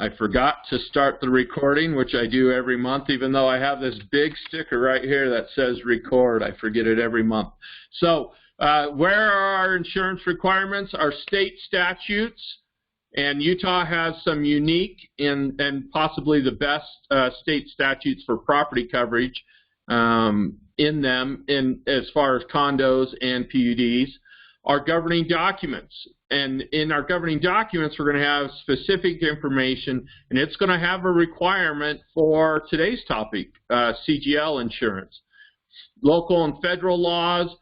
I forgot to start the recording, which I do every month, even though I have this big sticker right here that says record. I forget it every month. So where are our insurance requirements? Our state statutes, and Utah has some unique and possibly the best state statutes for property coverage in them, as far as condos and PUDs. Our governing documents, and in our governing documents we're going to have specific information, and it's going to have a requirement for today's topic, CGL insurance. Local and federal laws,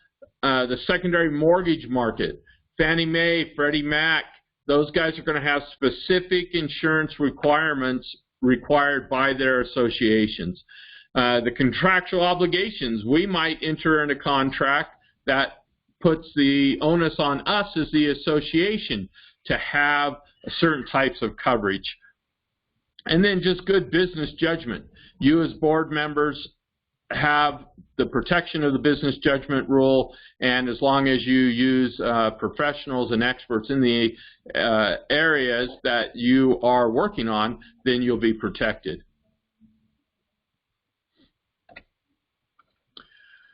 the secondary mortgage market, Fannie Mae, Freddie Mac, those guys are going to have specific insurance requirements required by their associations. The contractual obligations, we might enter in a contract that puts the onus on us as the association to have certain types of coverage. And then just good business judgment. You as board members have the protection of the business judgment rule, and as long as you use professionals and experts in the areas that you are working on, then you'll be protected.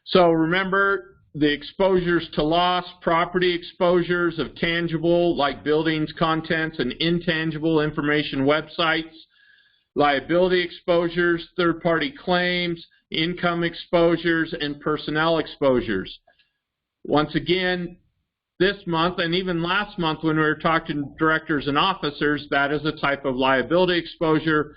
So remember, the exposures to loss, property exposures of tangible like buildings, contents, and intangible information websites, liability exposures, third-party claims, income exposures, and personnel exposures. Once again, this month and even last month when we were talking to directors and officers, that is a type of liability exposure.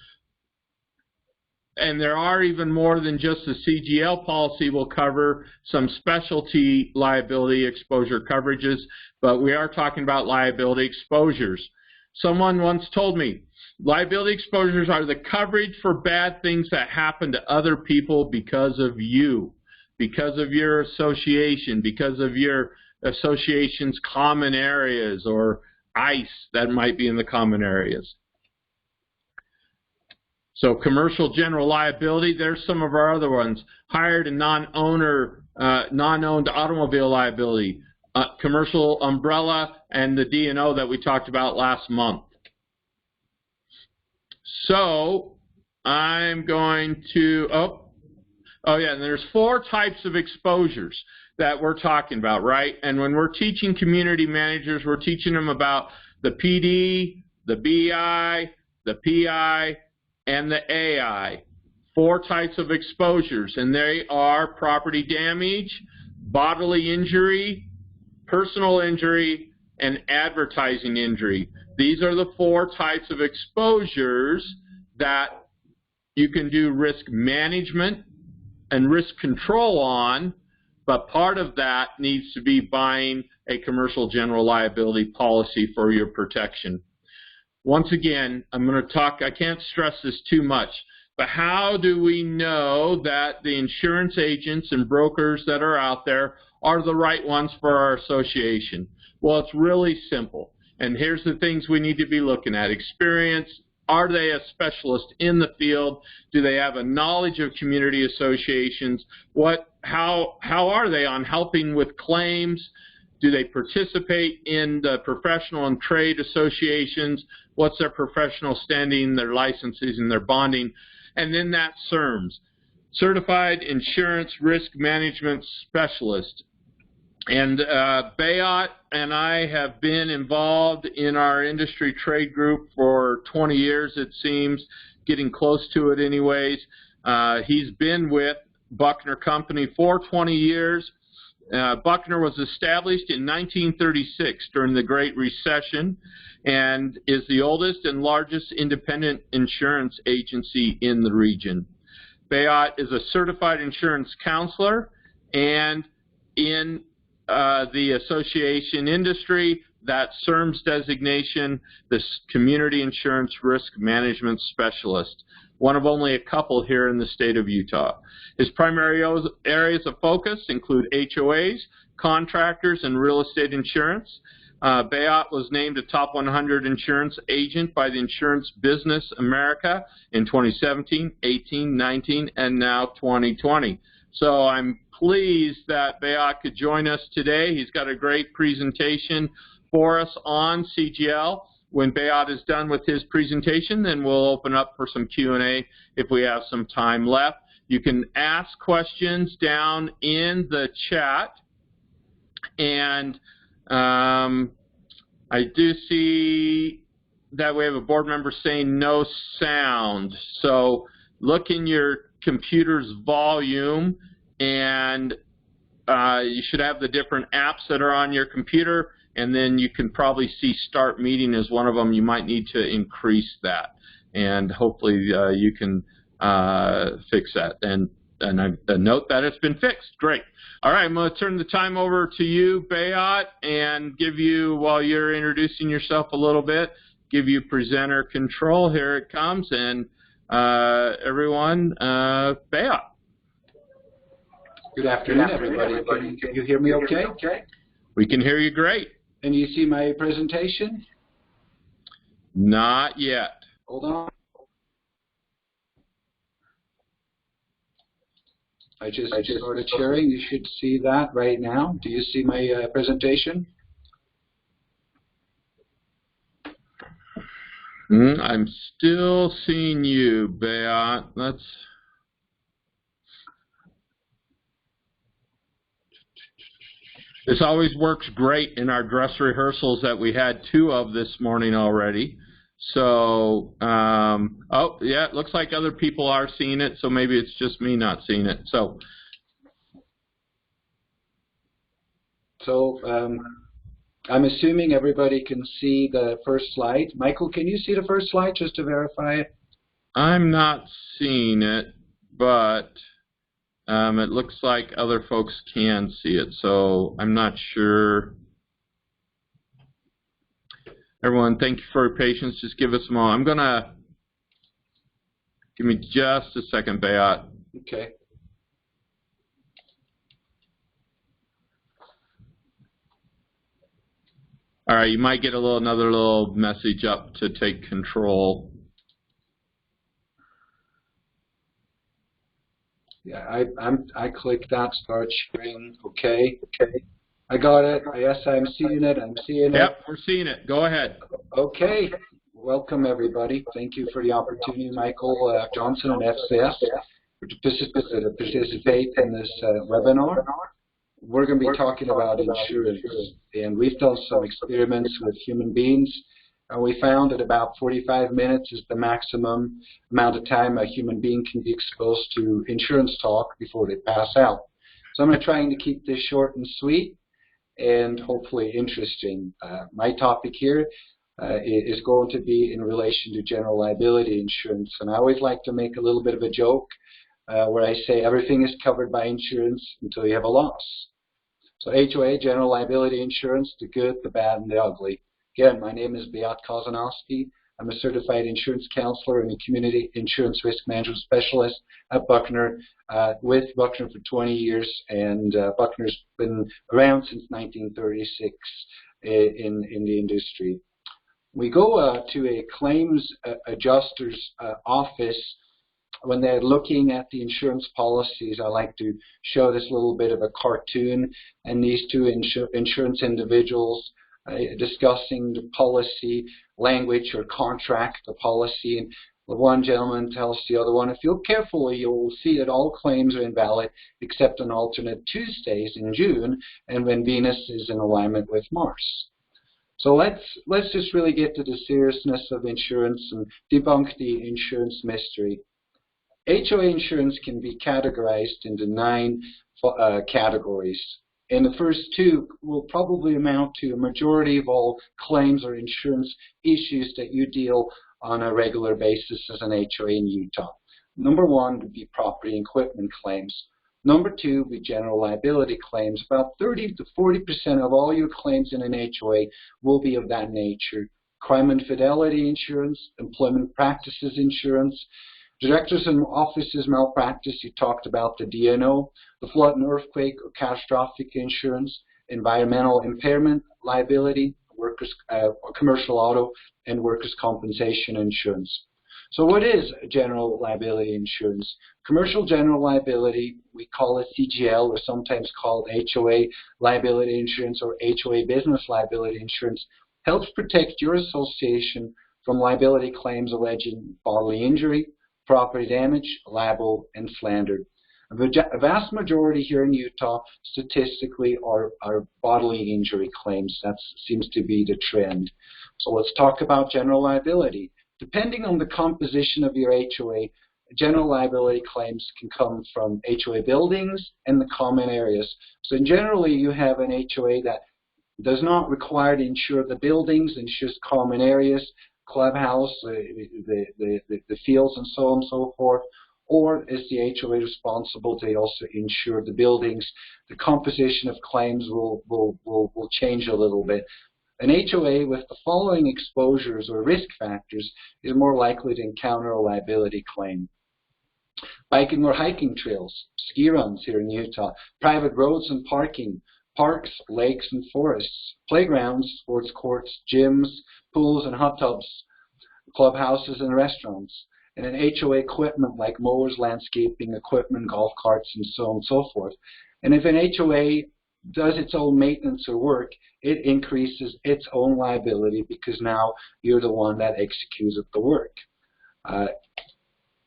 And there are even more than just the CGL policy will cover some specialty liability exposure coverages, but we are talking about liability exposures. Someone once told me, liability exposures are the coverage for bad things that happen to other people because of you, because of your association, because of your association's common areas or ICE that might be in the common areas. So commercial general liability, there's some of our other ones. Hired and non-owned automobile liability, commercial umbrella, and the D&O that we talked about last month. So I'm going to, and there's 4 types of exposures that we're talking about, right? And when we're teaching community managers, we're teaching them about the PD, the BI, the PI, and the AI, 4 types of exposures, and they are property damage, bodily injury, personal injury, and advertising injury. These are the 4 types of exposures that you can do risk management and risk control on, but part of that needs to be buying a commercial general liability policy for your protection. Once again, I'm going to talk, I can't stress this too much, but how do we know that the insurance agents and brokers that are out there are the right ones for our association? Well, it's really simple. And here's the things we need to be looking at. Experience. Are they a specialist in the field? Do they have a knowledge of community associations? How are they on helping with claims? Do they participate in the professional and trade associations? What's their professional standing, their licenses, and their bonding? And then that CIRMS, Certified Insurance Risk Management Specialist. And Bayot and I have been involved in our industry trade group for 20 years, it seems, getting close to it anyways. He's been with Buckner Company for 20 years. Buckner was established in 1936 during the Great Recession and is the oldest and largest independent insurance agency in the region. Bayot is a certified insurance counselor, and in the association industry, that CIRMS designation, the Community Insurance Risk Management Specialist, one of only a couple here in the state of Utah. His primary areas of focus include HOAs, contractors, and real estate insurance. Bayot was named a top 100 insurance agent by the Insurance Business America in 2017, 18, 19, and now 2020. So I'm pleased that Bayot could join us today. He's got a great presentation for us on CGL. when Beat is done with his presentation, then we'll open up for some Q&A if we have some time left. You can ask questions down in the chat. And I do see that we have a board member saying no sound. So look in your computer's volume, and you should have the different apps that are on your computer, and then you can probably see Start Meeting as one of them. You might need to increase that, and hopefully you can fix that. And a note that it's been fixed. Great. All right, I'm going to turn the time over to you, Beat, and give you, while you're introducing yourself a little bit, give you presenter control. Here it comes, and everyone, Beat. Good afternoon, everybody. Can you hear me okay? We can hear you great. And you see my presentation? Not yet. Hold on. I just started sharing. You should see that right now. Do you see my presentation? I'm still seeing you, Beat. This always works great in our dress rehearsals that we had 2 of this morning already. So, oh, yeah, it looks like other people are seeing it, so maybe it's just me not seeing it. So I'm assuming everybody can see the first slide. Michael, can you see the first slide just to verify it? I'm not seeing it, but it looks like other folks can see it, so I'm not sure. Everyone, thank you for your patience. Just give us a moment. Give me just a second, Beat. Okay. All right, you might get another little message up to take control. Yeah, I clicked that, start sharing. Okay. I got it. Yes, I'm seeing it. I'm seeing it. Yep, we're seeing it. Go ahead. Okay. Welcome, everybody. Thank you for the opportunity, Michael Johnson and FCS, to participate in this webinar. We're going to be talking about insurance, and we've done some experiments with human beings, and we found that about 45 minutes is the maximum amount of time a human being can be exposed to insurance talk before they pass out. So I'm going to try to keep this short and sweet and hopefully interesting. My topic here is going to be in relation to general liability insurance, and I always like to make a little bit of a joke where I say everything is covered by insurance until you have a loss. So HOA, general liability insurance, the good, the bad, and the ugly. Again, my name is Beat Kozanowski. I'm a certified insurance counselor and a community insurance risk management specialist at Buckner, with Buckner for 20 years, and Buckner's been around since 1936 in the industry. We go to a claims adjuster's office when they're looking at the insurance policies. I like to show this little bit of a cartoon, and these 2 insurance individuals discussing the policy language or contract, the policy, and the one gentleman tells the other one, if you look carefully, you'll see that all claims are invalid except on alternate Tuesdays in June and when Venus is in alignment with Mars. So let's just really get to the seriousness of insurance and debunk the insurance mystery. HOA insurance can be categorized into 9 categories. And the first 2 will probably amount to a majority of all claims or insurance issues that you deal on a regular basis as an HOA in Utah. Number 1 would be property and equipment claims. Number 2 would be general liability claims. About 30 to 40% of all your claims in an HOA will be of that nature. Crime and fidelity insurance, employment practices insurance, directors and officers malpractice, you talked about the D&O, the flood and earthquake or catastrophic insurance, environmental impairment liability, workers, commercial auto, and workers' compensation insurance. So what is general liability insurance? Commercial general liability, we call it CGL, or sometimes called HOA liability insurance or HOA business liability insurance, helps protect your association from liability claims alleging bodily injury, property damage, libel, and slander. A vast majority here in Utah, statistically, are bodily injury claims. That seems to be the trend. So let's talk about general liability. Depending on the composition of your HOA, general liability claims can come from HOA buildings and the common areas. So generally, you have an HOA that does not require to insure the buildings, insures common areas, clubhouse, the fields, and so on and so forth. Or is the HOA responsible to also insure the buildings? The composition of claims will change a little bit. An HOA with the following exposures or risk factors is more likely to encounter a liability claim. Biking or hiking trails, ski runs here in Utah, private roads and parking, parks, lakes and forests, playgrounds, sports courts, gyms, pools and hot tubs, clubhouses and restaurants, and an HOA equipment like mowers, landscaping equipment, golf carts, and so on and so forth. And if an HOA does its own maintenance or work, it increases its own liability because now you're the one that executes the work.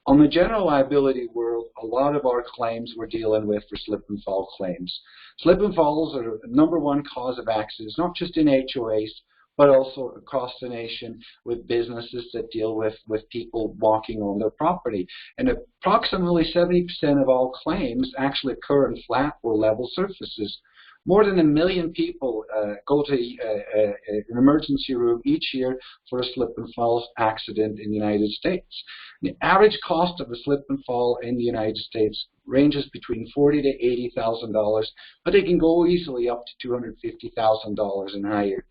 On the general liability world, a lot of our claims we're dealing with for slip and fall claims. Slip and falls are the #1 cause of accidents, not just in HOAs, but also across the nation with businesses that deal with people walking on their property. And approximately 70% of all claims actually occur in flat or level surfaces. More than 1 million people go to an emergency room each year for a slip and fall accident in the United States. The average cost of a slip and fall in the United States ranges between $40,000 to $80,000, but it can go easily up to $250,000 and higher.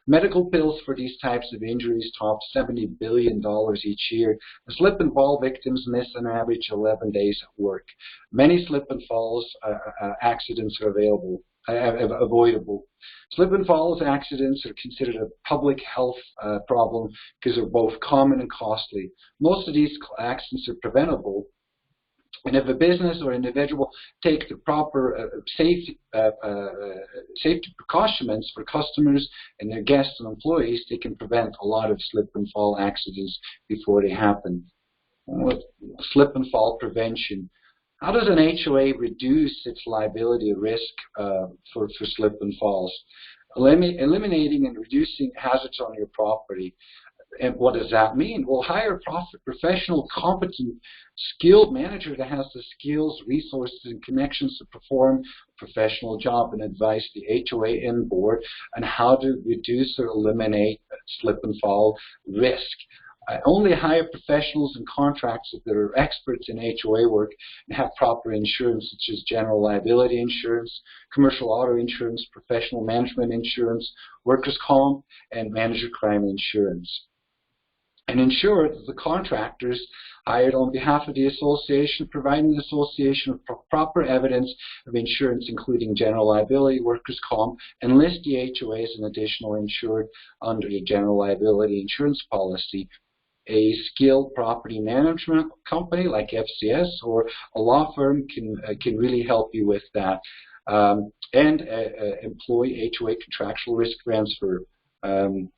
Medical bills for these types of injuries top $70 billion each year. The slip and fall victims miss an average 11 days at work. Many slip and falls accidents are avoidable. Slip and falls accidents are considered a public health problem because they're both common and costly. Most of these accidents are preventable. And if a business or individual take the proper safety precautions for customers and their guests and employees, they can prevent a lot of slip and fall accidents before they happen. Slip and fall prevention. How does an HOA reduce its liability risk for slip and falls? Eliminating and reducing hazards on your property. And what does that mean? Well, hire a professional, competent, skilled manager that has the skills, resources, and connections to perform a professional job and advise the HOA and board on how to reduce or eliminate slip and fall risk. Only hire professionals and contractors that are experts in HOA work and have proper insurance, such as general liability insurance, commercial auto insurance, professional management insurance, workers' comp, and manager crime insurance. And ensure that the contractors hired on behalf of the association, providing the association with proper evidence of insurance, including general liability, workers' comp, and list the HOA as an additional insured under the general liability insurance policy. A skilled property management company like FCS or a law firm can really help you with that. And employ HOA contractual risk transfer. And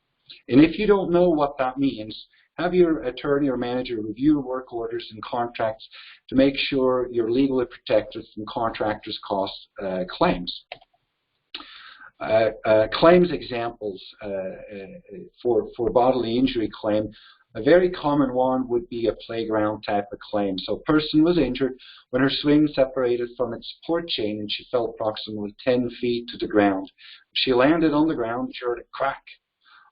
if you don't know what that means, have your attorney or manager review work orders and contracts to make sure you're legally protected from contractors' cost claims. Claims examples for bodily injury claim. A very common one would be a playground type of claim. So a person was injured when her swing separated from its support chain and she fell approximately 10 feet to the ground. She landed on the ground, she heard a crack.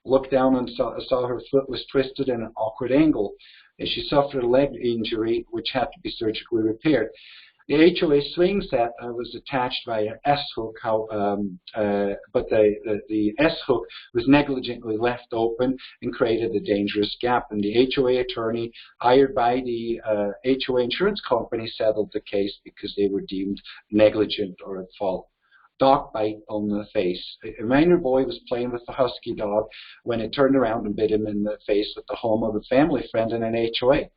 Looked down and saw her foot was twisted in an awkward angle. And she suffered a leg injury which had to be surgically repaired. The HOA swing set was attached by an S-hook, but the S-hook was negligently left open and created a dangerous gap. And the HOA attorney hired by the HOA insurance company settled the case because they were deemed negligent or at fault. Dog bite on the face. A minor boy was playing with the husky dog when it turned around and bit him in the face at the home of a family friend in an HOA.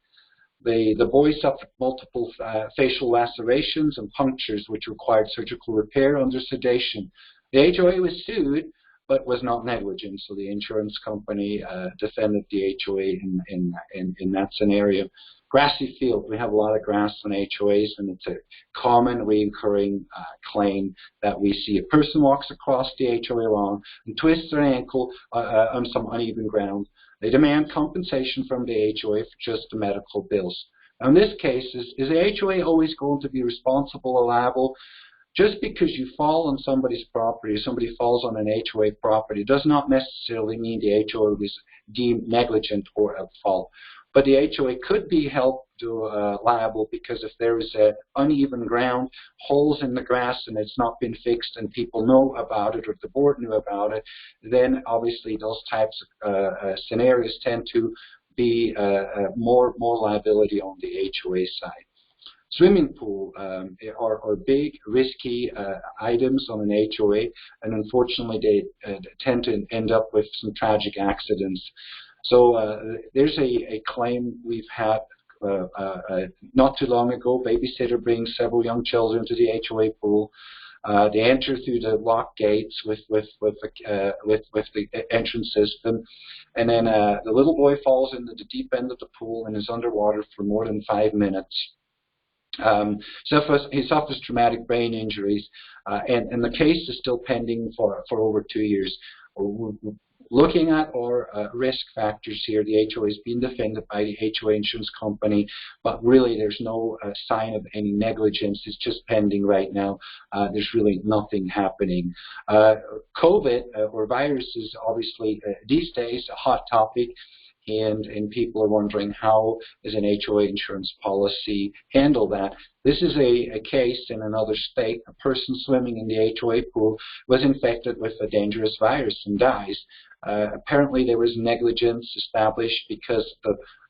The boy suffered multiple facial lacerations and punctures which required surgical repair under sedation. The HOA was sued but was not negligent. So the insurance company defended the HOA in that scenario. Grassy field, we have a lot of grass on HOAs, and it's a common recurring claim that we see. A person walks across the HOA lawn and twists their ankle on some uneven ground. They demand compensation from the HOA for just the medical bills. Now in this case, is the HOA always going to be responsible or liable? Just because you fall on somebody's property, or somebody falls on an HOA property, does not necessarily mean the HOA was deemed negligent or at fault. But the HOA could be held to liable because if there is uneven ground, holes in the grass, and it's not been fixed, and people know about it, or the board knew about it, then obviously those types of scenarios tend to be more liability on the HOA side. Swimming pool are big, risky items on an HOA, and unfortunately they tend to end up with some tragic accidents. So there's a claim we've had not too long ago. Babysitter brings several young children to the HOA pool. They enter through the lock gates with the entrance system, and then the little boy falls into the deep end of the pool and is underwater for more than 5 minutes. He suffers traumatic brain injuries, and the case is still pending for over 2 years. Looking at our risk factors here, the HOA is being defended by the HOA insurance company, but really there's no sign of any negligence. It's just pending right now. There's really nothing happening. COVID or virus is obviously these days a hot topic. And people are wondering how does an HOA insurance policy handle that. This is a case in another state. A person swimming in the HOA pool was infected with a dangerous virus and dies. Apparently there was negligence established because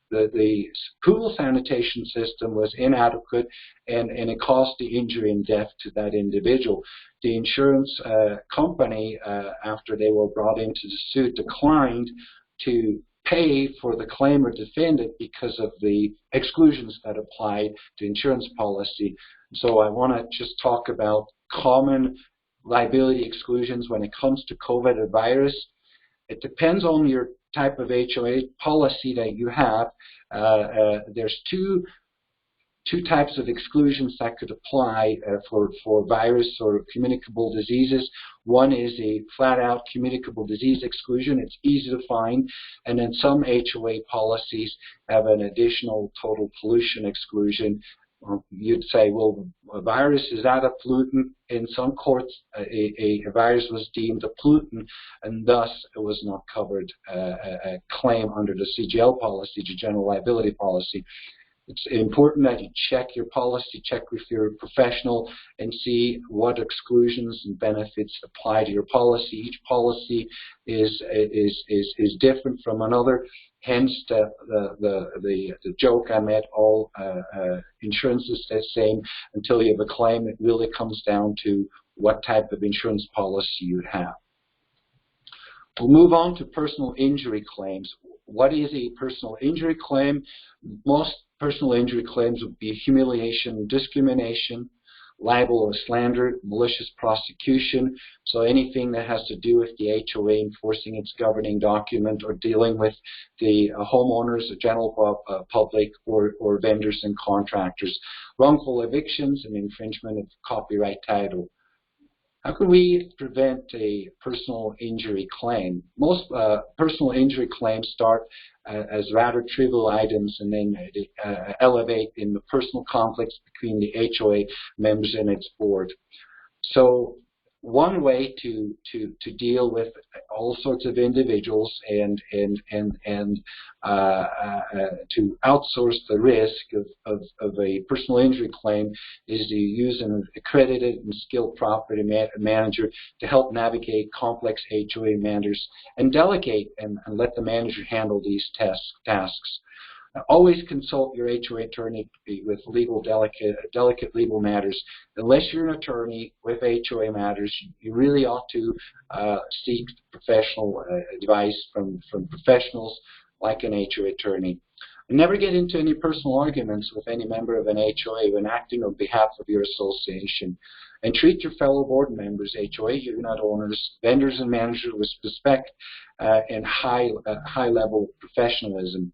the pool sanitation system was inadequate, and it caused the injury and death to that individual. The insurance company, after they were brought into the suit, declined to pay for the claim or defend it because of the exclusions that apply to insurance policy. So I want to just talk about common liability exclusions when it comes to COVID or virus. It depends on your type of HOA policy that you have. There's two types of exclusions that could apply for virus or communicable diseases. One is a flat-out communicable disease exclusion. It's easy to find. And then some HOA policies have an additional total pollution exclusion. You'd say, well, a virus, is that a pollutant? In some courts, a virus was deemed a pollutant, and thus it was not covered a claim under the CGL policy, the general liability policy. It's important that you check your policy, check with your professional, and see what exclusions and benefits apply to your policy. Each policy is different from another. Hence, the joke I made, all insurance is the same until you have a claim. It really comes down to what type of insurance policy you have. We'll move on to personal injury claims. What is a personal injury claim? Most personal injury claims would be humiliation, discrimination, libel or slander, malicious prosecution. So anything that has to do with the HOA enforcing its governing document or dealing with the homeowners, the general public, or vendors and contractors. Wrongful evictions and infringement of copyright title. How can we prevent a personal injury claim? Most personal injury claims start as rather trivial items and then elevate in the personal conflicts between the HOA members and its board. So one way to deal with all sorts of individuals and to outsource the risk of a personal injury claim is to use an accredited and skilled property manager to help navigate complex HOA matters and delegate and let the manager handle these tasks. Always consult your HOA attorney with delicate legal matters. Unless you're an attorney with HOA matters, you really ought to seek professional advice from professionals like an HOA attorney. And never get into any personal arguments with any member of an HOA when acting on behalf of your association. And treat your fellow board members, HOA unit owners, vendors, and managers with respect and high-level professionalism.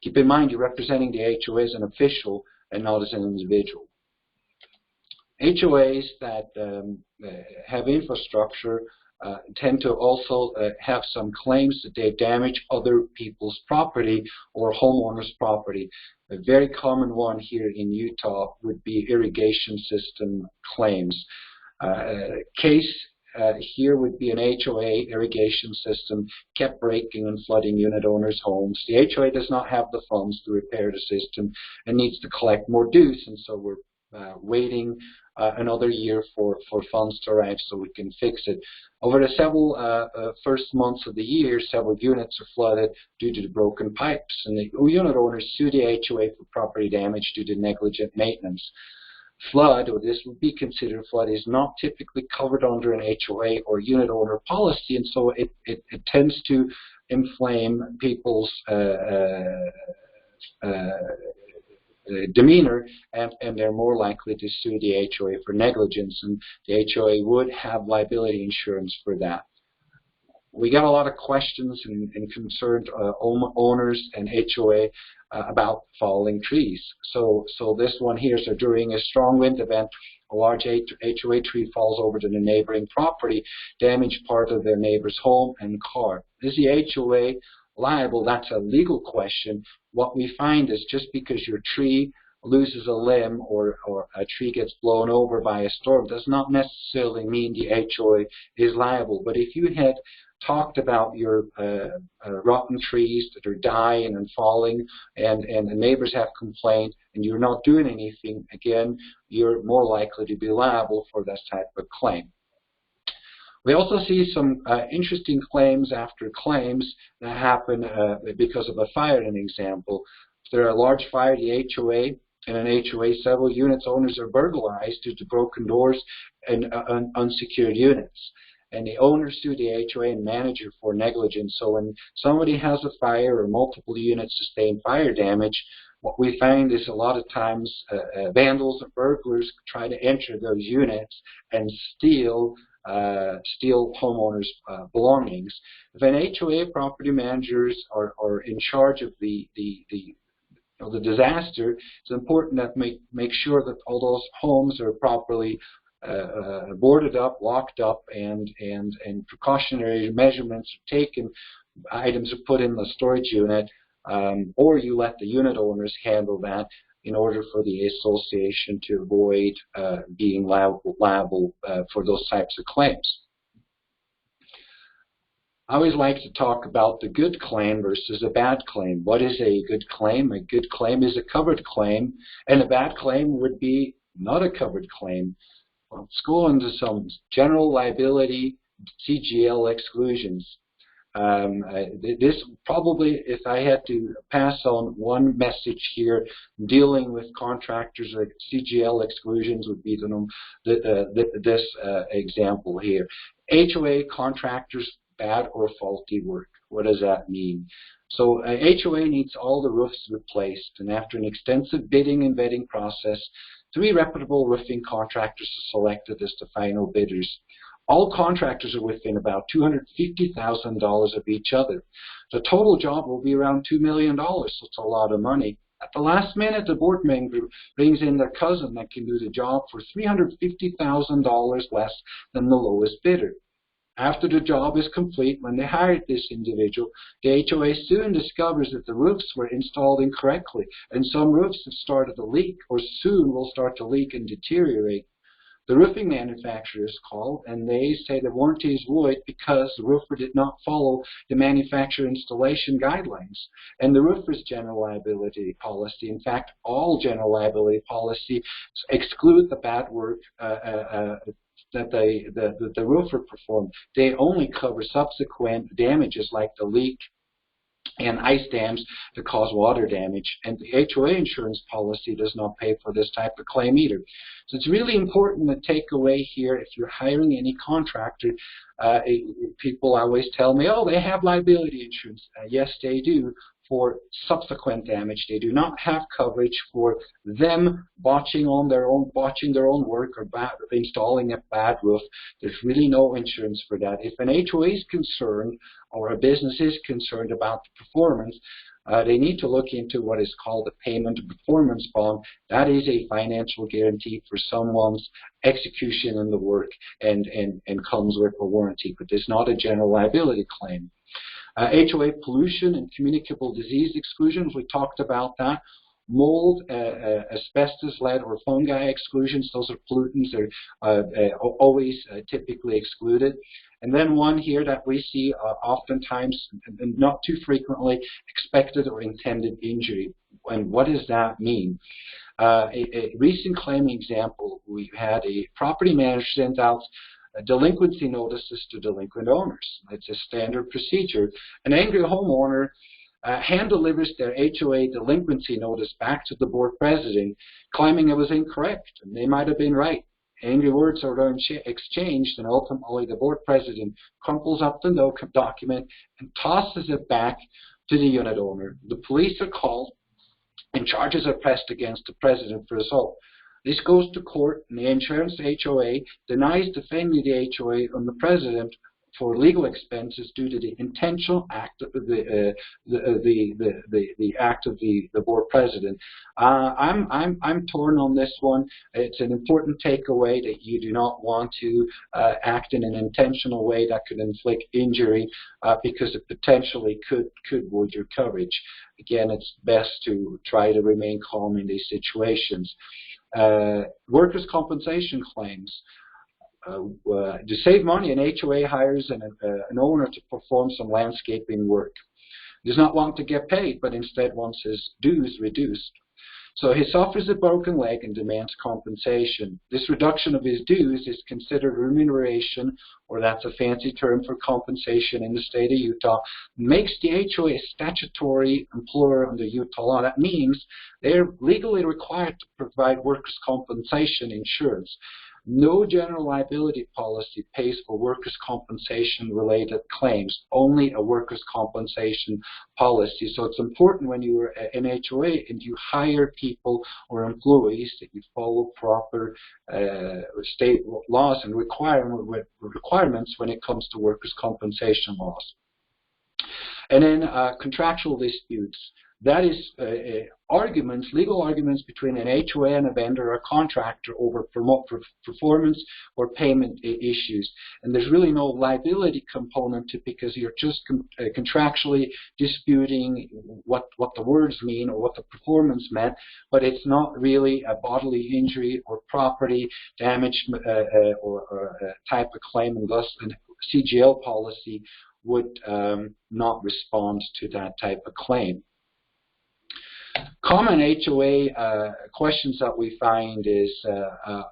Keep in mind you're representing the HOA as an official and not as an individual. HOAs that have infrastructure tend to also have some claims that they damage other people's property or homeowners' property. A very common one here in Utah would be irrigation system claims. Case here would be an HOA irrigation system kept breaking and flooding unit owners' homes. The HOA does not have the funds to repair the system and needs to collect more dues, and so we're waiting another year for funds to arrive so we can fix it. Over the several first months of the year, several units are flooded due to the broken pipes, and the unit owners sue the HOA for property damage due to negligent maintenance. Flood, or this would be considered flood, is not typically covered under an HOA or unit owner policy, and so it tends to inflame people's demeanor, and they're more likely to sue the HOA for negligence, and the HOA would have liability insurance for that. We got a lot of questions and concerned owners and HOA about falling trees. So this one here, so during a strong wind event, a large HOA tree falls over to the neighboring property, damage part of their neighbor's home and car. Is the HOA liable? That's a legal question. What we find is just because your tree loses a limb or a tree gets blown over by a storm does not necessarily mean the HOA is liable. But if you had talked about your rotten trees that are dying and falling, and the neighbors have complained, and you're not doing anything, again, you're more likely to be liable for this type of claim. We also see some interesting claims after claims that happen because of a fire. An example, if there are a large fire, the HOA and an HOA, several units owners are burglarized due to broken doors and unsecured units. And the owners sue the HOA and manager for negligence. So when somebody has a fire or multiple units sustain fire damage, what we find is a lot of times vandals or burglars try to enter those units and steal homeowners' belongings. If an HOA property managers are in charge of the disaster, it's important that make sure that all those homes are properly boarded up, locked up, and precautionary measurements are taken. Items are put in the storage unit, or you let the unit owners handle that in order for the association to avoid being liable for those types of claims. I always like to talk about the good claim versus a bad claim. What is a good claim? A good claim is a covered claim, and a bad claim would be not a covered claim. Let's go into some general liability CGL exclusions. This probably, if I had to pass on one message here dealing with contractors, like CGL exclusions would be this example here. HOA contractors, bad or faulty work. What does that mean? So HOA needs all the roofs replaced, and after an extensive bidding and vetting process, 3 reputable roofing contractors are selected as the final bidders. All contractors are within about $250,000 of each other. The total job will be around $2 million, so it's a lot of money. At the last minute, the board member brings in their cousin that can do the job for $350,000 less than the lowest bidder. After the job is complete, when they hired this individual, the HOA soon discovers that the roofs were installed incorrectly, and some roofs have started to leak or soon will start to leak and deteriorate. The roofing manufacturers call, and they say the warranty is void because the roofer did not follow the manufacturer installation guidelines. And the roofer's general liability policy, in fact, all general liability policies exclude the bad work that the roofer performed. They only cover subsequent damages like the leak and ice dams that cause water damage, and the HOA insurance policy does not pay for this type of claim either. So it's really important to take away here, if you're hiring any contractor, people always tell me, oh, they have liability insurance. Yes, they do, for subsequent damage. They do not have coverage for them botching their own work or installing a bad roof. There's really no insurance for that. If an HOA is concerned or a business is concerned about the performance, they need to look into what is called a payment performance bond. That is a financial guarantee for someone's execution in the work and comes with a warranty, but it's not a general liability claim. HOA pollution and communicable disease exclusions, we talked about that. Mold, asbestos, lead, or fungi exclusions, those are pollutants that are always typically excluded. And then one here that we see oftentimes, and not too frequently, expected or intended injury. And what does that mean? A recent claim example, we had a property manager send out delinquency notices to delinquent owners. It's a standard procedure. An angry homeowner hand delivers their HOA delinquency notice back to the board president, claiming it was incorrect, and they might have been right. Angry words are exchanged, and ultimately the board president crumples up the document and tosses it back to the unit owner. The police are called, and charges are pressed against the president for assault. This goes to court, and the insurance HOA denies defending the HOA on the president for legal expenses due to the intentional act of the act of the board president. I'm torn on this one. It's an important takeaway that you do not want to act in an intentional way that could inflict injury because it potentially could void your coverage. Again, it's best to try to remain calm in these situations. Workers' compensation claims. To save money, an HOA hires an owner to perform some landscaping work. He does not want to get paid, but instead wants his dues reduced. So he suffers a broken leg and demands compensation. This reduction of his dues is considered remuneration, or that's a fancy term for compensation in the state of Utah, makes the HOA a statutory employer under Utah law. That means they're legally required to provide workers' compensation insurance. No general liability policy pays for workers' compensation related claims, only a workers' compensation policy. So it's important when you are an HOA and you hire people or employees that you follow proper state laws and requirements when it comes to workers' compensation laws. And then contractual disputes. That is arguments, legal arguments between an HOA and a vendor or contractor over performance or payment issues. And there's really no liability component to it because you're just contractually disputing what the words mean or what the performance meant, but it's not really a bodily injury or property damage or type of claim, and thus a CGL policy would not respond to that type of claim. Common HOA questions that we find is,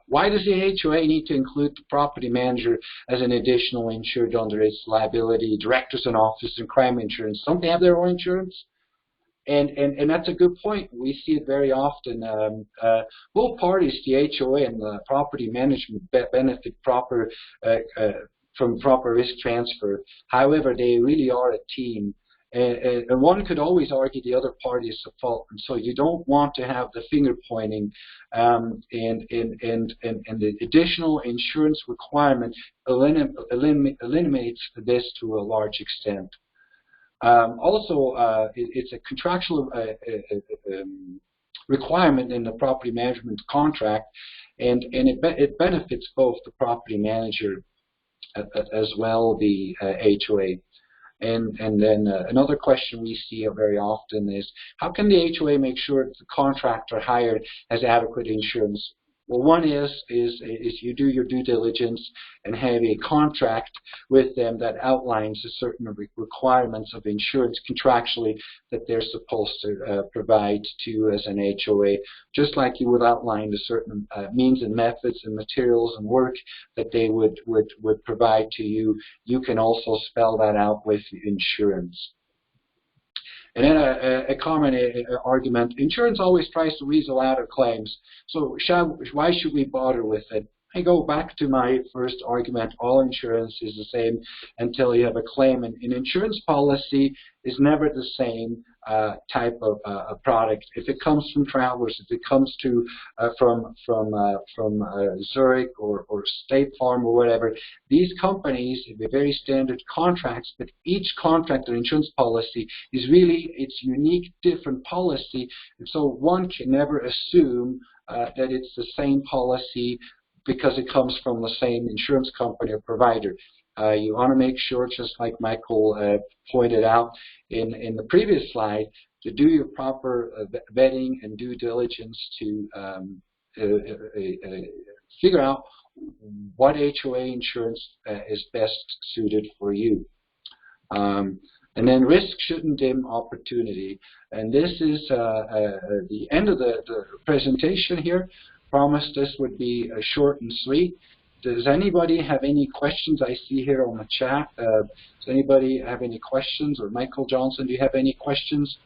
why does the HOA need to include the property manager as an additional insured under its liability, directors and officers and crime insurance? Don't they have their own insurance? And that's a good point. We see it very often. Both parties, the HOA and the property management, benefit from proper risk transfer. However, they really are a team. And one could always argue the other party is at fault, and so you don't want to have the finger pointing. And the additional insurance requirement eliminates this to a large extent. Also, it's a contractual requirement in the property management contract, and it benefits both the property manager as well the HOA. And then another question we see very often is, how can the HOA make sure that the contractor hired has adequate insurance? Well, one is you do your due diligence and have a contract with them that outlines the certain requirements of insurance contractually that they're supposed to provide to you as an HOA, just like you would outline the certain means and methods and materials and work that they would provide to you. You can also spell that out with insurance. And then a common argument, insurance always tries to weasel out of claims, so why should we bother with it? I go back to my first argument, all insurance is the same until you have a claim. And an insurance policy is never the same type of a product. If it comes from Travelers, if it comes to from Zurich or State Farm or whatever, these companies have very standard contracts, but each contract or insurance policy is really its unique, different policy, and so one can never assume that it's the same policy because it comes from the same insurance company or provider. You want to make sure, just like Michael pointed out in the previous slide, to do your proper vetting and due diligence to figure out what HOA insurance is best suited for you. And then risk shouldn't dim opportunity. And this is the end of the presentation here. Promised this would be short and sweet. Does anybody have any questions? I see here on the chat. Does anybody have any questions? Or Michael Johnson, do you have any questions?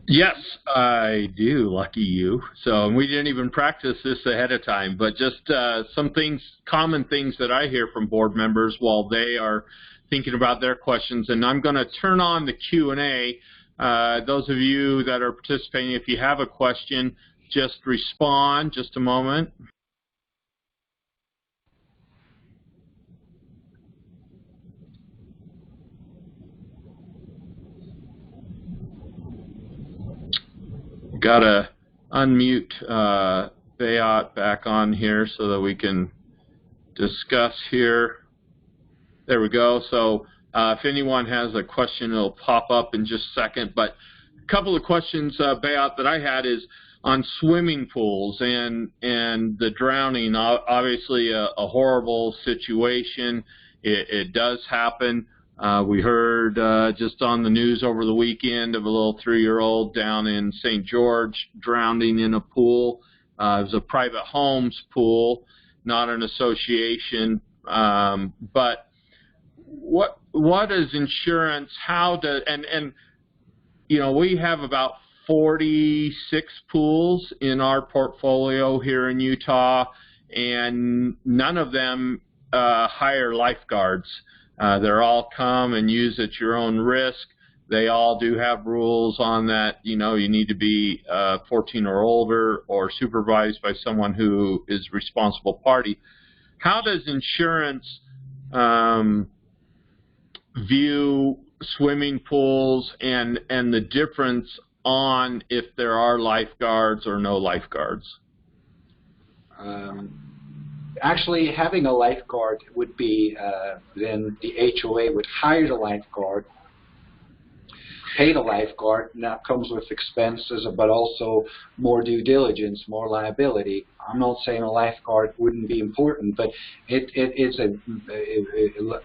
Yes, I do, lucky you. So we didn't even practice this ahead of time, but just some things, common things that I hear from board members while they are thinking about their questions. And I'm going to turn on the Q&A. Those of you that are participating, if you have a question, just respond. Just a moment. Got to unmute Bayat back on here so that we can discuss here. There we go. So if anyone has a question, it'll pop up in just a second. But a couple of questions, Bayat, that I had is on swimming pools and the drowning. Obviously a horrible situation. It does happen. We heard just on the news over the weekend of a little 3-year-old down in St. George drowning in a pool. It was a private homes pool, not an association. But what is insurance? How does and you know, we have about 46 pools in our portfolio here in Utah, and none of them hire lifeguards. They're all come and use at your own risk. They all do have rules on that. You know, you need to be 14 or older or supervised by someone who is responsible party. How does insurance view swimming pools and the difference on if there are lifeguards or no lifeguards? Actually, having a lifeguard would be, then the HOA would hire the lifeguard, pay the lifeguard, and that comes with expenses, but also more due diligence, more liability. I'm not saying a lifeguard wouldn't be important, but it's a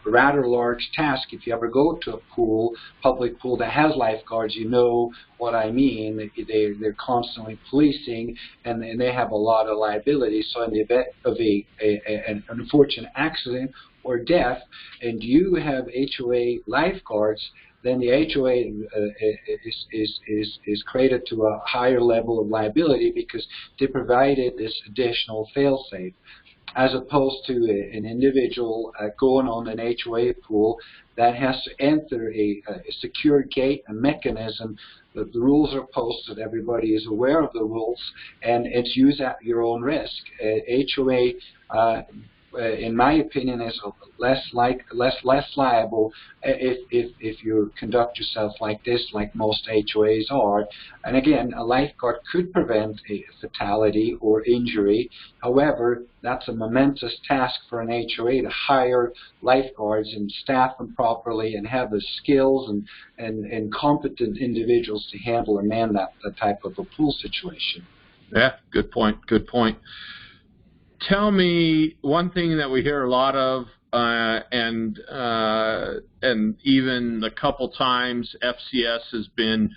rather large task. If you ever go to a pool, public pool that has lifeguards, you know what I mean. They're constantly policing, and they have a lot of liability. So in the event of an unfortunate accident or death, and you have HOA lifeguards, then the HOA is created to a higher level of liability because they provided this additional fail-safe, as opposed to an individual going on an HOA pool that has to enter a secure gate, a mechanism. The rules are posted, everybody is aware of the rules, and it's used at your own risk. HOA, in my opinion, is less liable if you conduct yourself like this, like most HOAs are. And again, a lifeguard could prevent a fatality or injury. However, that's a momentous task for an HOA to hire lifeguards and staff them properly and have the skills and competent individuals to handle and man that type of a pool situation. Yeah, good point. Good point. Tell me one thing that we hear a lot of, and even a couple times FCS has been,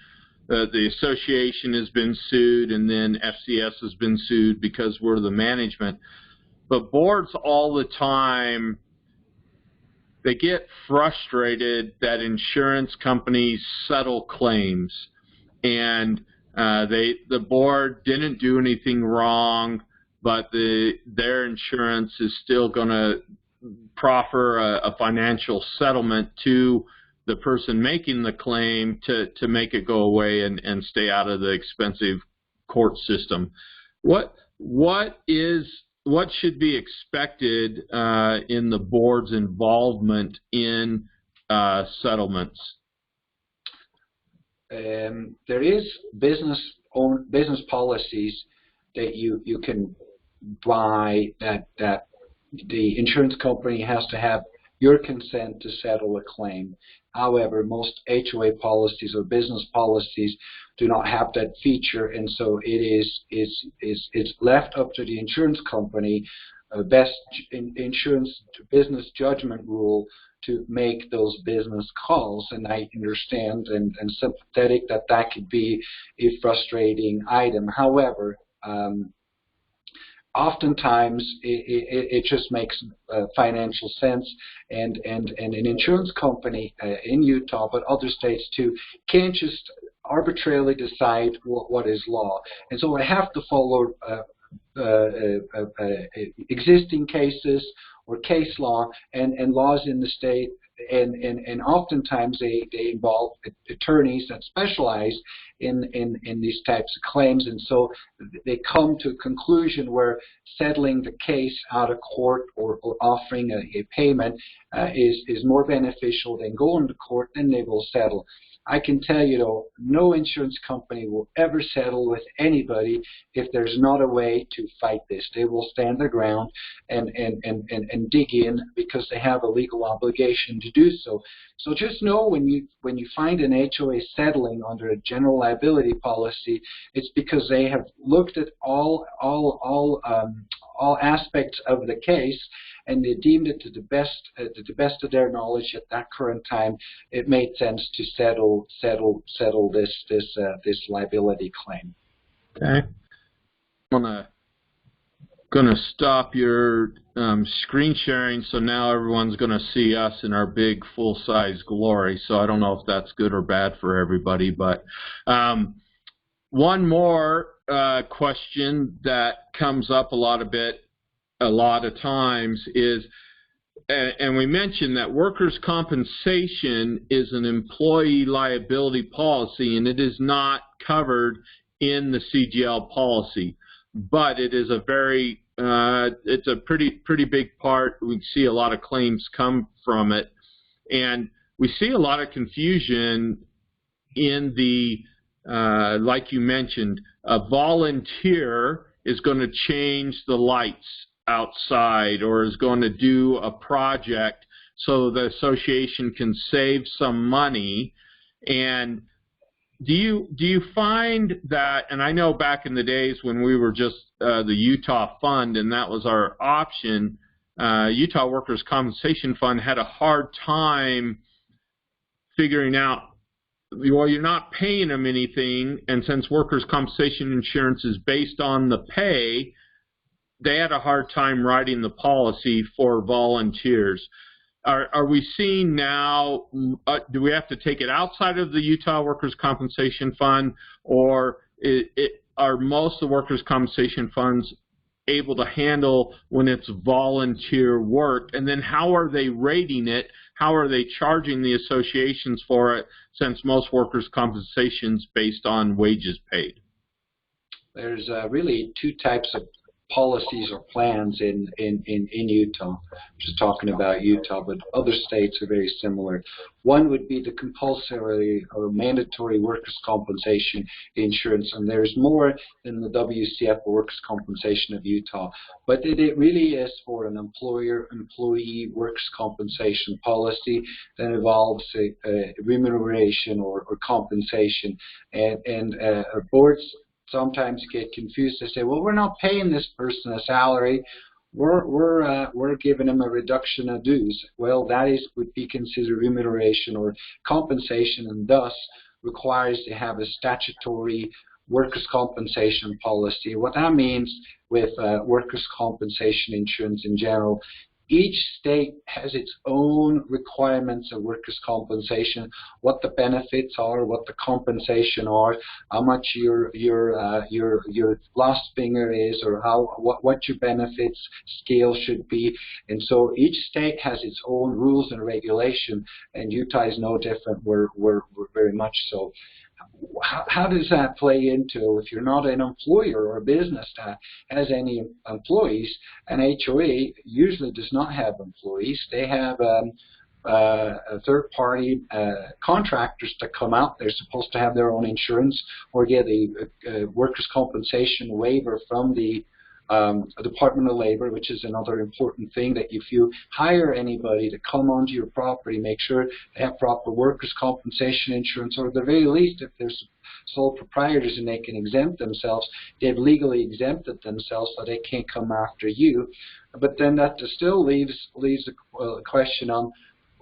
the association has been sued, and then FCS has been sued because we're the management. But boards all the time, they get frustrated that insurance companies settle claims, and the board didn't do anything wrong, but their insurance is still going to proffer a financial settlement to the person making the claim to make it go away and stay out of the expensive court system. What should be expected in the board's involvement in settlements? There is business policies that you can buy that the insurance company has to have your consent to settle a claim. However, most HOA policies or business policies do not have that feature, and so it's left up to the insurance company, best insurance business judgment rule, to make those business calls. And I understand and sympathetic that could be a frustrating item. However, oftentimes it just makes financial sense, and an insurance company in Utah, but other states too, can't just arbitrarily decide what is law. And so I have to follow existing cases or case law and laws in the state, and oftentimes they involve attorneys that specialize in these types of claims, and so they come to a conclusion where settling the case out of court or offering a payment is more beneficial than going to court. Then they will settle. I can tell you, though, no insurance company will ever settle with anybody if there's not a way to fight this. They will stand their ground and dig in because they have a legal obligation to do so. So just know when you find an HOA settling under a general liability policy, it's because they have looked at all aspects of the case, and they deemed it to the best of their knowledge at that current time. It made sense to settle this liability claim. Okay, I'm gonna stop your screen sharing, so now everyone's gonna see us in our big full-size glory. So I don't know if that's good or bad for everybody, but one more question that comes up a lot of times is, and we mentioned that workers' compensation is an employee liability policy, and it is not covered in the CGL policy, but it is it's a pretty big part. We see a lot of claims come from it, and we see a lot of confusion in the like you mentioned, a volunteer is going to change the lights outside or is going to do a project so the association can save some money. And do you find that, and I know back in the days when we were just the Utah Fund and that was our option, Utah Workers' Compensation Fund had a hard time figuring out, well, you're not paying them anything, and since workers' compensation insurance is based on the pay, they had a hard time writing the policy for volunteers. Are we seeing now, do we have to take it outside of the Utah Workers' Compensation Fund, or are most of the workers' compensation funds able to handle when it's volunteer work? And then how are they rating it? How are they charging the associations for it, since most workers' compensation is based on wages paid? There's really two types of policies or plans in Utah. Just talking about Utah, but other states are very similar. One would be the compulsory or mandatory workers' compensation insurance, and there's more than the WCF workers' compensation of Utah, but it really is for an employer-employee workers' compensation policy that involves a remuneration or compensation, and boards sometimes get confused. They say, well, we're not paying this person a salary. We're giving them a reduction of dues. Well, that would be considered remuneration or compensation, and thus requires to have a statutory workers' compensation policy. What that means with workers' compensation insurance in general, each state has its own requirements of workers' compensation, what the benefits are, what the compensation are, how much your lost finger is, or what your benefits scale should be. And so each state has its own rules and regulation, and Utah is no different. We're very much so. How does that play into, if you're not an employer or a business that has any employees? An HOA usually does not have employees. They have third-party contractors to come out. They're supposed to have their own insurance or get a workers' compensation waiver from the Department of Labor, which is another important thing, that if you hire anybody to come onto your property, make sure they have proper workers' compensation insurance, or at the very least, if there's sole proprietors and they can exempt themselves, they've legally exempted themselves so they can't come after you. But then that still leaves a question on,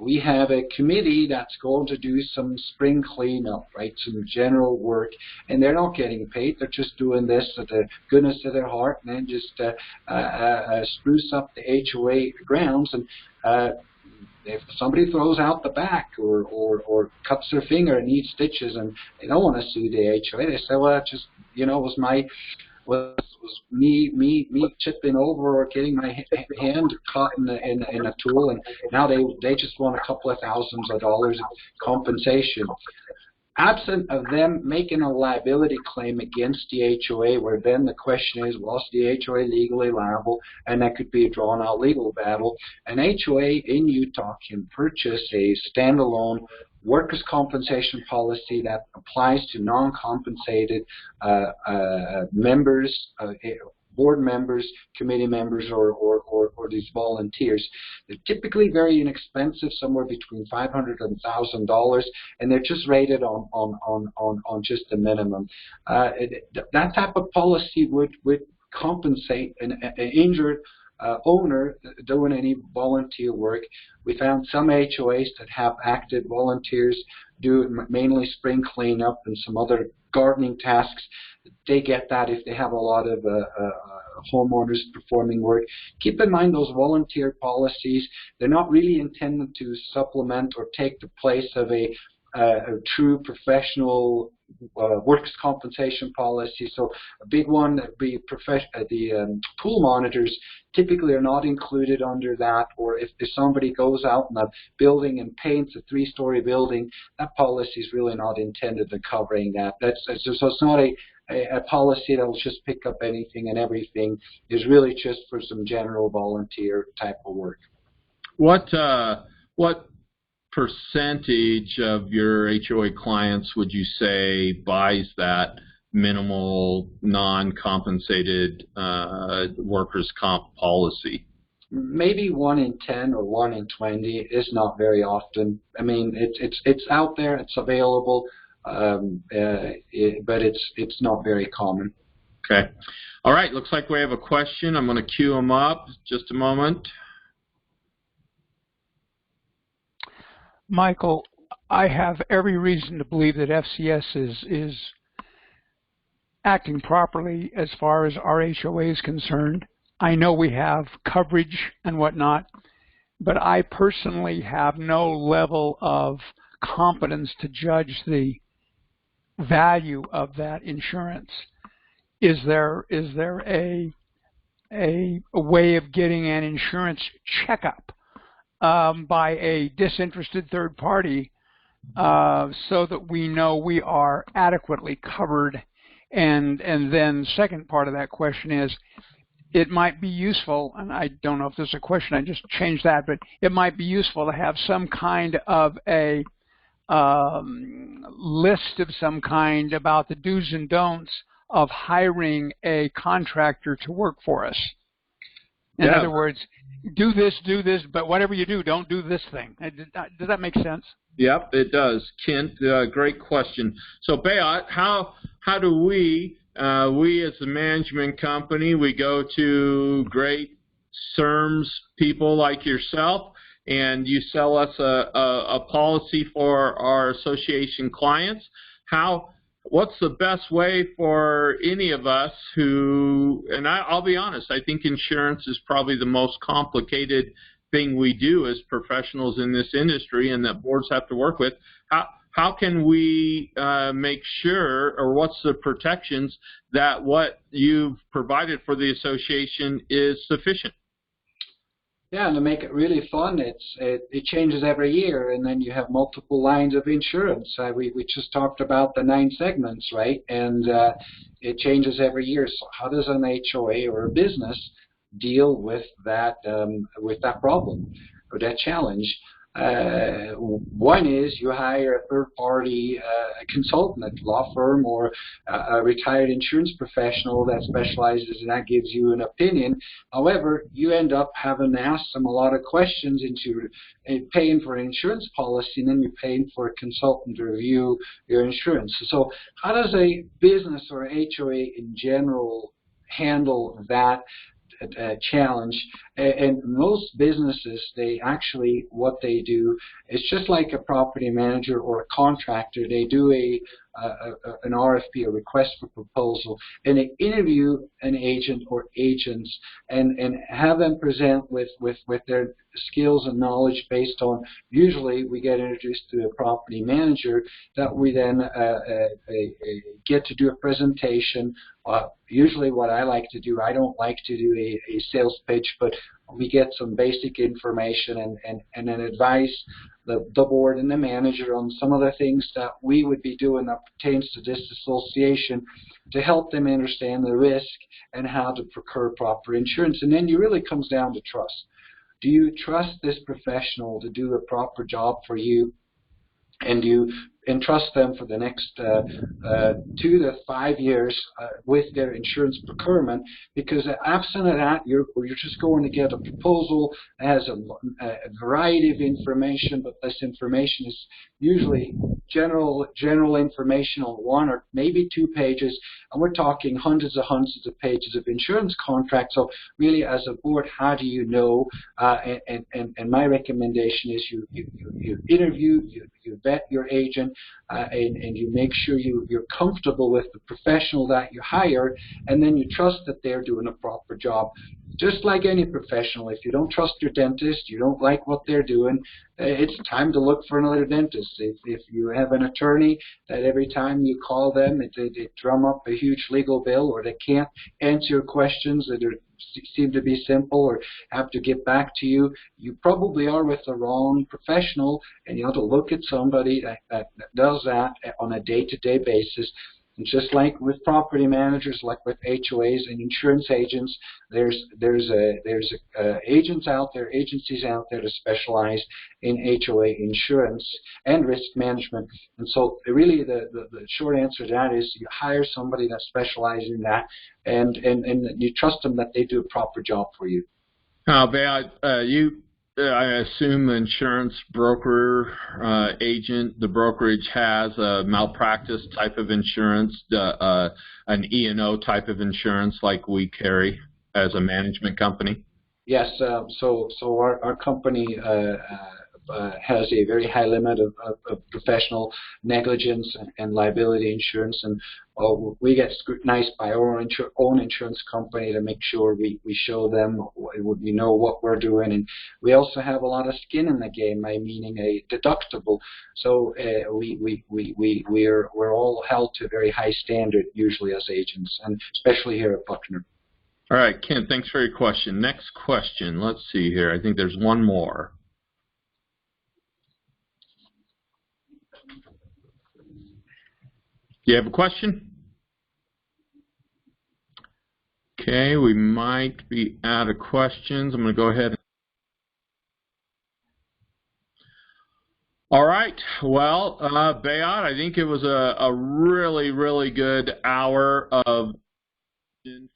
we have a committee that's going to do some spring cleanup, right, some general work, and they're not getting paid. They're just doing this at the goodness of their heart, and then just spruce up the HOA grounds. And if somebody throws out the back or cuts their finger and needs stitches and they don't want to sue the HOA, they say, well, that just, it was me chipping over or getting my hand caught in a tool, and now they just want a couple of thousands of dollars of compensation. Absent of them making a liability claim against the HOA, where then the question is, was the HOA legally liable? And that could be a drawn-out legal battle. An HOA in Utah can purchase a standalone workers' compensation policy that applies to non-compensated members, board members, committee members, or these volunteers. They're typically very inexpensive, somewhere between $500 and $1,000, and they're just rated on just the minimum. That type of policy would compensate an injured owner doing any volunteer work. We found some HOAs that have active volunteers do mainly spring cleanup and some other gardening tasks. They get that if they have a lot of homeowners performing work. Keep in mind, those volunteer policies, they're not really intended to supplement or take the place of a true professional workers' compensation policy. So a big one would be the pool monitors typically are not included under that, or if somebody goes out in a building and paints a 3-story building, that policy is really not intended to covering that. So it's not a policy that will just pick up anything and everything. Is really just for some general volunteer type of work. What percentage of your HOA clients would you say buys that minimal non-compensated workers' comp policy? Maybe 1 in 10 or 1 in 20 is not very often. I mean, it's out there, it's available, but it's not very common. Okay. All right. Looks like we have a question. I'm going to queue them up. Just a moment. Michael, I have every reason to believe that FCS is acting properly as far as our HOA is concerned. I know we have coverage and whatnot, but I personally have no level of competence to judge the value of that insurance. Is there a way of getting an insurance checkup by a disinterested third party so that we know we are adequately covered? And then second part of that question is, it might be useful, and I don't know if this is a question, I just changed that, but it might be useful to have some kind of a list of some kind about the do's and don'ts of hiring a contractor to work for us. In other words, do this, but whatever you do, don't do this thing. Does that make sense? Yep, it does. Kent, great question. So, Beat, how do we as a management company, we go to great CERMS people like yourself, and you sell us a policy for our association clients. What's the best way for any of us who, and I'll be honest, I think insurance is probably the most complicated thing we do as professionals in this industry and that boards have to work with. How can we make sure, or what's the protections that what you've provided for the association is sufficient? Yeah, and to make it really fun, it changes every year, and then you have multiple lines of insurance. We just talked about the 9 segments, right? And it changes every year. So how does an HOA or a business deal with that problem or that challenge? One is you hire a third-party consultant, a law firm or a retired insurance professional that specializes and that gives you an opinion. However, you end up having to ask them a lot of questions into paying for an insurance policy, and then you're paying for a consultant to review your insurance. So how does a business or HOA in general handle that challenge? And most businesses, what they do is just like a property manager or a contractor. They do an RFP, a request for proposal, and they interview an agent or agents and have them present with their skills and knowledge based on, usually we get introduced to a property manager that we then get to do a presentation. Usually what I like to do, I don't like to do a sales pitch, but we get some basic information and then advise the board and the manager on some of the things that we would be doing that pertains to this association to help them understand the risk and how to procure proper insurance. And then it really comes down to trust. Do you trust this professional to do a proper job for you? And you entrust them for the next 2 to 5 years with their insurance procurement, because absent of that, you're just going to get a proposal that has a variety of information, but this information is usually general information on 1 or maybe 2 pages, and we're talking hundreds of pages of insurance contracts. So really, as a board, how do you know? And my recommendation is you interview, you vet your agent, and you make sure you're comfortable with the professional that you hire, and then you trust that they're doing a proper job. Just like any professional, if you don't trust your dentist, you don't like what they're doing, it's time to look for another dentist. If you have an attorney that every time you call them, they drum up a huge legal bill, or they can't answer your questions that seem to be simple or have to get back to you, you probably are with the wrong professional, and you have to look at somebody that does that on a day-to-day basis. And just like with property managers, like with HOAs and insurance agents, there's agents out there, agencies out there to specialize in HOA insurance and risk management. And so really the short answer to that is you hire somebody that specializes in that, and you trust them that they do a proper job for you. I assume the insurance broker agent, the brokerage has a malpractice type of insurance, an E&O type of insurance like we carry as a management company? Yes. So our company has a very high limit of professional negligence and liability insurance, and we get scrutinized by our own insurance company to make sure we show them we know what we're doing, and we also have a lot of skin in the game, meaning a deductible. So we're all held to a very high standard usually as agents, and especially here at Buckner. All right, Ken, thanks for your question. Next question. Let's see here. I think there's one more. Do you have a question? Okay, we might be out of questions. I'm going to go ahead. All right. Well, Bayat, I think it was a really, really good hour of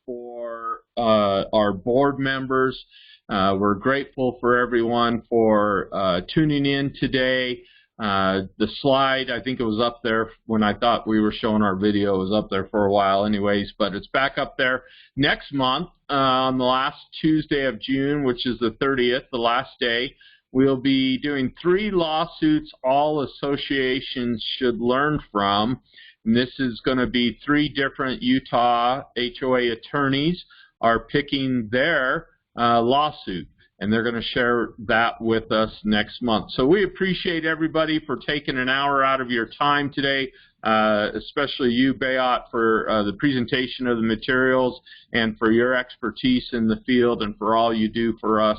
for our board members. We're grateful for everyone for tuning in today. The slide, I think it was up there when I thought we were showing our video. It was up there for a while anyways, but it's back up there. Next month, on the last Tuesday of June, which is the 30th, the last day, we'll be doing 3 lawsuits all associations should learn from. And this is going to be 3 different Utah HOA attorneys are picking their lawsuit. and they're going to share that with us next month. So we appreciate everybody for taking an hour out of your time today, especially you, Bayat, for the presentation of the materials and for your expertise in the field and for all you do for us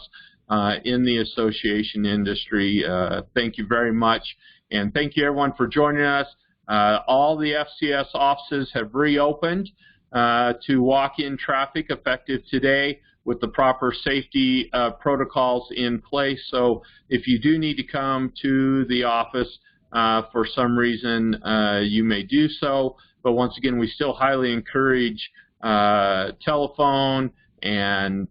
in the association industry. Thank you very much, and thank you everyone for joining us. All the FCS offices have reopened to walk-in traffic effective today with the proper safety protocols in place. So if you do need to come to the office for some reason, you may do so. But once again, we still highly encourage telephone and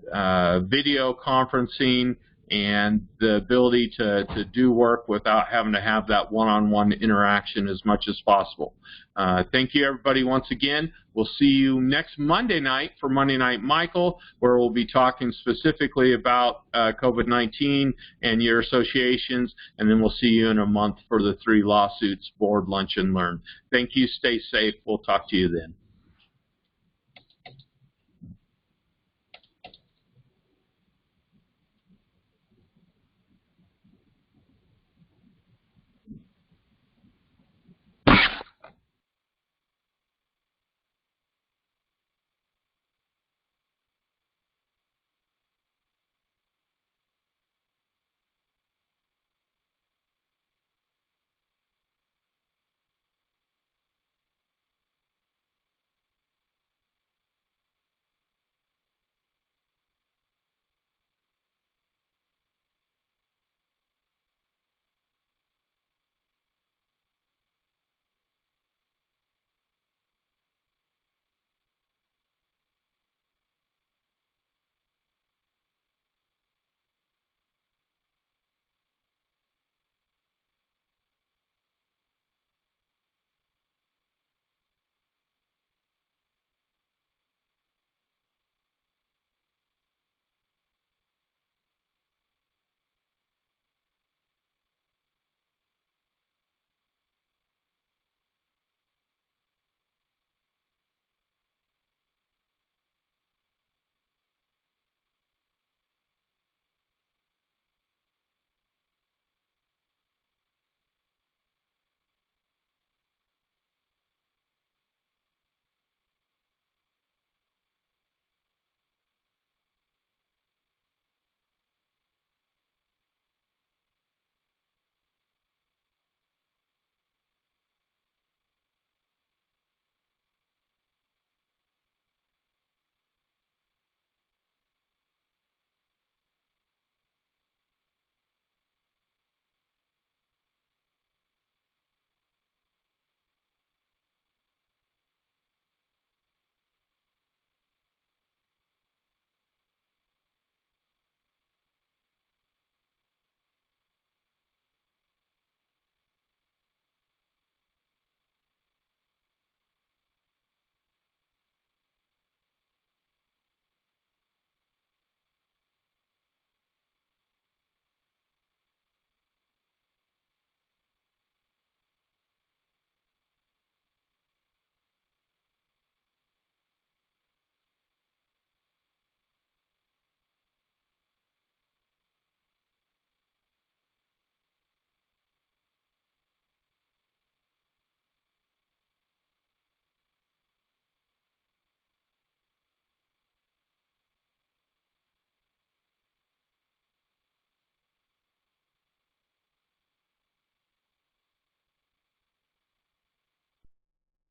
video conferencing and the ability to do work without having to have that one-on-one interaction as much as possible. Thank you, everybody, once again. We'll see you next Monday night for Monday Night Michael, where we'll be talking specifically about COVID-19 and your associations, and then we'll see you in a month for the 3 lawsuits, board, lunch, and learn. Thank you. Stay safe. We'll talk to you then.